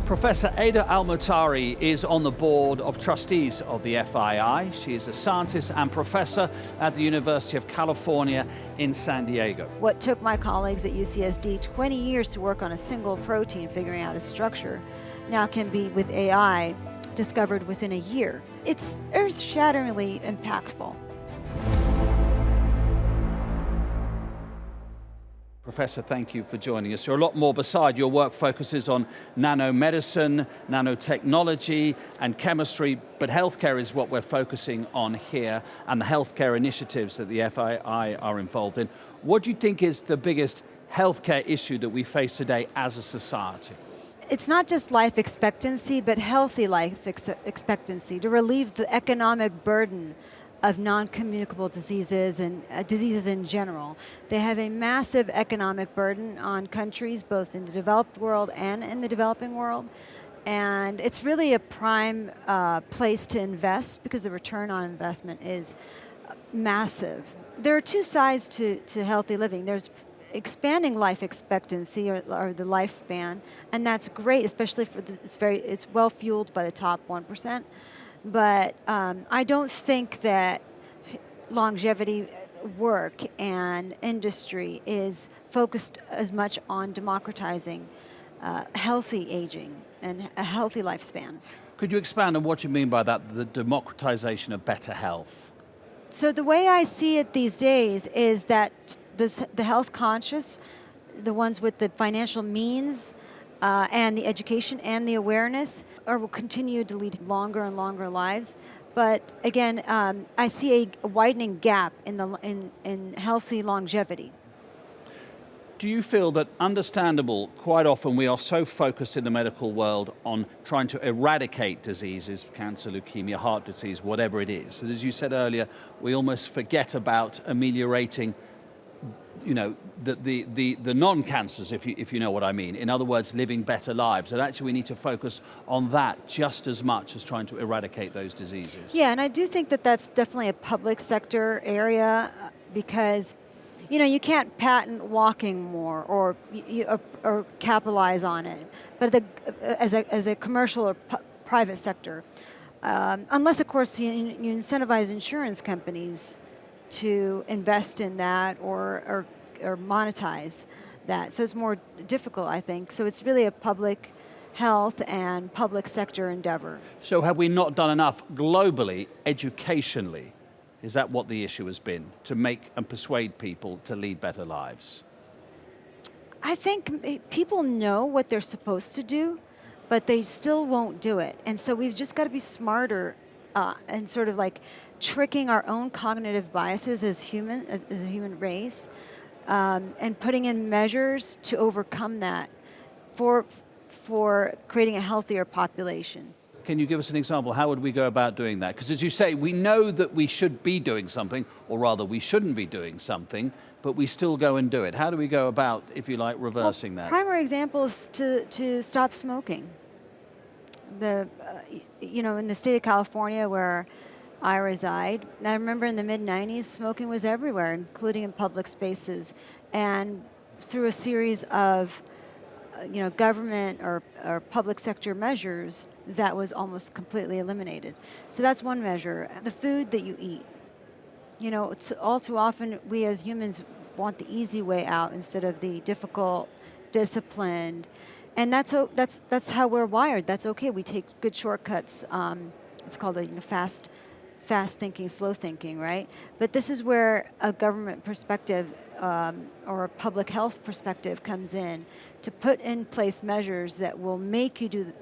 Professor Adah Almutairi is on the board of trustees of the FII. She is a scientist and professor at the University of California in San Diego. What took my colleagues at UCSD 20 years to work on a single protein, figuring out its structure, now can be, with AI, discovered within a year. It's earth-shatteringly impactful. Professor, thank you for joining us. You're a lot more beside. Your work focuses on nanomedicine, nanotechnology, and chemistry, but healthcare is what we're focusing on here, and the healthcare initiatives that the FII are involved in. What do you think is the biggest healthcare issue that we face today as a society? It's not just life expectancy, but healthy life expectancy, to relieve the economic burden of non-communicable diseases and diseases in general. They have a massive economic burden on countries, both in the developed world and in the developing world. And it's really a prime place to invest because the return on investment is massive. There are two sides to healthy living. There's expanding life expectancy or the lifespan, and that's great, especially for it's well fueled by the top 1%. But I don't think that longevity work and industry is focused as much on democratizing healthy aging and a healthy lifespan. Could you expand on what you mean by that, the democratization of better health? So the way I see it these days is that the health conscious, the ones with the financial means, and the education and the awareness will continue to lead longer and longer lives. But again, I see a widening gap in healthy longevity. Do you feel that, understandable, quite often we are so focused in the medical world on trying to eradicate diseases, cancer, leukemia, heart disease, whatever it is. As you said earlier, we almost forget about ameliorating the non-cancers, if you know what I mean. In other words, living better lives. And actually we need to focus on that just as much as trying to eradicate those diseases. Yeah, and I do think that that's definitely a public sector area because you can't patent walking more or capitalize on it, but as a commercial or private sector, unless of course you incentivize insurance companies to invest in that or monetize that. So it's more difficult, I think. So it's really a public health and public sector endeavor. So have we not done enough globally, educationally? Is that what the issue has been, to make and persuade people to lead better lives? I think people know what they're supposed to do, but they still won't do it. And so we've just got to be smarter and sort of like tricking our own cognitive biases as a human race, and putting in measures to overcome that for creating a healthier population. Can you give us an example? How would we go about doing that? Because as you say, we know that we should be doing something, or rather we shouldn't be doing something, but we still go and do it. How do we go about, if you like, reversing that? Primary example is to stop smoking. In the state of California where I reside, I remember in the mid-90s, smoking was everywhere, including in public spaces. And through a series of government or public sector measures, that was almost completely eliminated. So that's one measure. The food that you eat. It's all too often we as humans want the easy way out instead of the difficult, disciplined. And that's how we're wired. That's okay. We take good shortcuts. It's called fast thinking, slow thinking, right? But this is where a government perspective or a public health perspective comes in to put in place measures that will make you do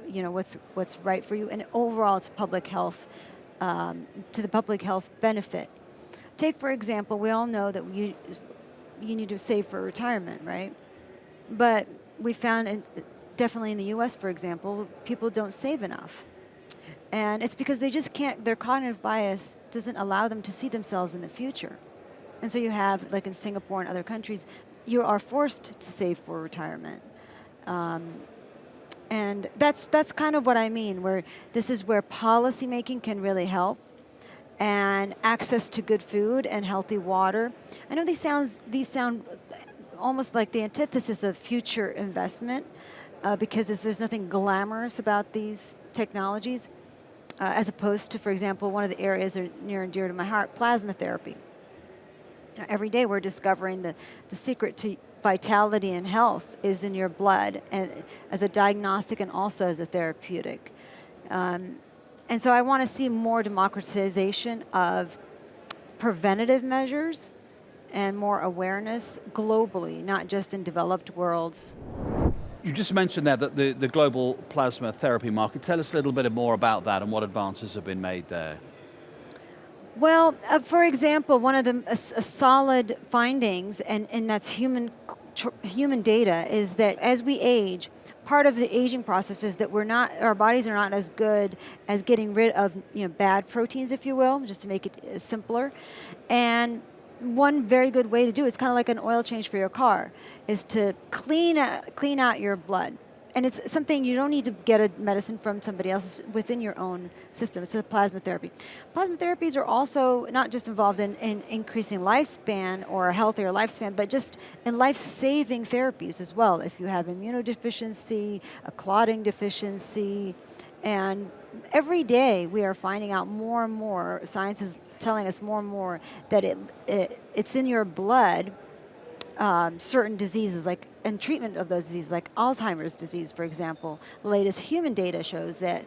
what's right for you, and overall it's public health to the public health benefit. Take, for example, we all know that you need to save for retirement, right? But we found, definitely in the US, for example, people don't save enough. And it's because they just can't, their cognitive bias doesn't allow them to see themselves in the future. And so you have, like in Singapore and other countries, you are forced to save for retirement. And that's kind of what I mean, where this is where policymaking can really help, and access to good food and healthy water. I know these sound almost like the antithesis of future investment, because there's nothing glamorous about these technologies, as opposed to, for example, one of the areas that are near and dear to my heart, plasma therapy. Every day we're discovering that the secret to vitality and health is in your blood, and as a diagnostic and also as a therapeutic. And so I want to see more democratization of preventative measures and more awareness globally, not just in developed worlds. You just mentioned there that the global plasma therapy market. Tell us a little bit more about that and what advances have been made there. Well, for example, one of the solid findings, and that's human data, is that as we age, part of the aging process is that our bodies are not as good as getting rid of bad proteins, if you will, just to make it simpler. And one very good way to do it, it's kind of like an oil change for your car, is to clean out your blood. And it's something you don't need to get a medicine from somebody else within your own system. It's a plasma therapy. Plasma therapies are also not just involved in increasing lifespan or a healthier lifespan, but just in life-saving therapies as well. If you have immunodeficiency, a clotting deficiency, and every day we are finding out more and more, science is telling us more and more that it's in your blood, certain diseases, and treatment of those diseases, like Alzheimer's disease, for example. The latest human data shows that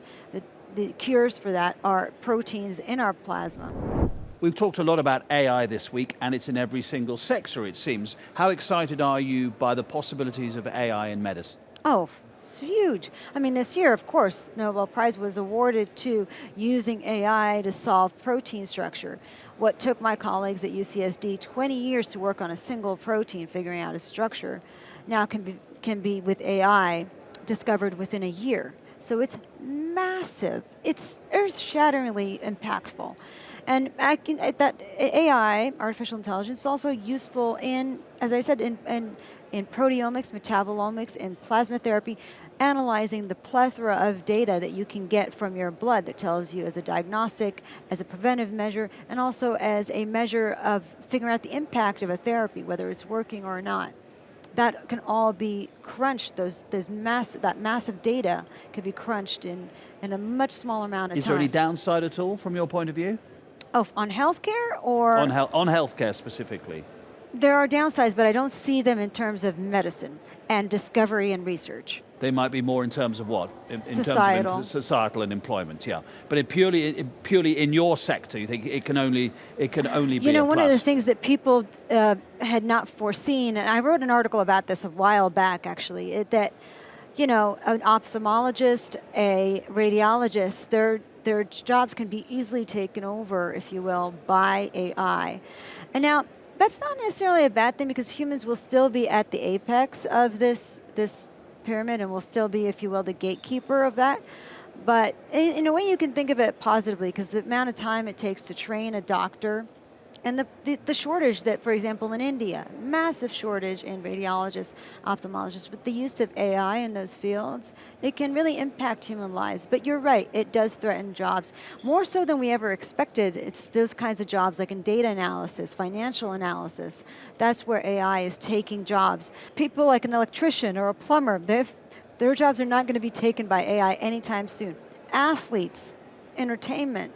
the cures for that are proteins in our plasma. We've talked a lot about AI this week, and it's in every single sector, it seems. How excited are you by the possibilities of AI in medicine? Oh, it's huge. I mean, this year, of course, the Nobel Prize was awarded to using AI to solve protein structure. What took my colleagues at UCSD 20 years to work on a single protein, figuring out its structure, now can be with AI discovered within a year. So it's massive. It's earth-shatteringly impactful. And that AI, artificial intelligence, is also useful in, as I said, in proteomics, metabolomics, and plasma therapy, analyzing the plethora of data that you can get from your blood that tells you as a diagnostic, as a preventive measure, and also as a measure of figuring out the impact of a therapy, whether it's working or not. That can all be crunched, that massive data can be crunched in a much smaller amount of time. Is there any downside at all from your point of view? Oh, on healthcare or? On healthcare specifically. There are downsides, but I don't see them in terms of medicine and discovery and research. They might be more in terms of what? Societal. Terms of societal and employment, yeah. But purely in your sector, you think it can only be a plus? One of the things that people had not foreseen, and I wrote an article about this a while back, actually, that an ophthalmologist, a radiologist, their jobs can be easily taken over, if you will, by AI. And now, that's not necessarily a bad thing, because humans will still be at the apex of this pyramid and will still be, if you will, the gatekeeper of that. But in a way you can think of it positively, because the amount of time it takes to train a doctor and the shortage that, for example, in India, massive shortage in radiologists, ophthalmologists, with the use of AI in those fields, it can really impact human lives. But you're right, it does threaten jobs, more so than we ever expected. It's those kinds of jobs like in data analysis, financial analysis. That's where AI is taking jobs. People like an electrician or a plumber, their jobs are not going to be taken by AI anytime soon. Athletes, entertainment,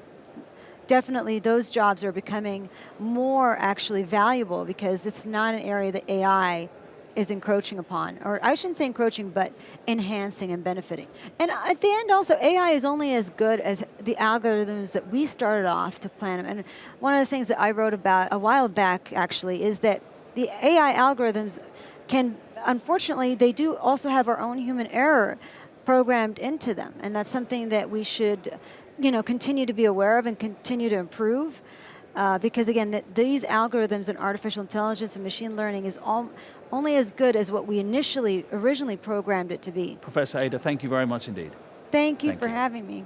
definitely those jobs are becoming more actually valuable, because it's not an area that AI is encroaching upon. Or I shouldn't say encroaching, but enhancing and benefiting. And at the end also, AI is only as good as the algorithms that we started off to plan them. And one of the things that I wrote about a while back, actually, is that the AI algorithms can, unfortunately, they do also have our own human error programmed into them. And that's something that we should continue to be aware of and continue to improve, because again, these algorithms and artificial intelligence and machine learning is only as good as what we originally programmed it to be. Professor Adah, thank you very much indeed. Thank you for having me.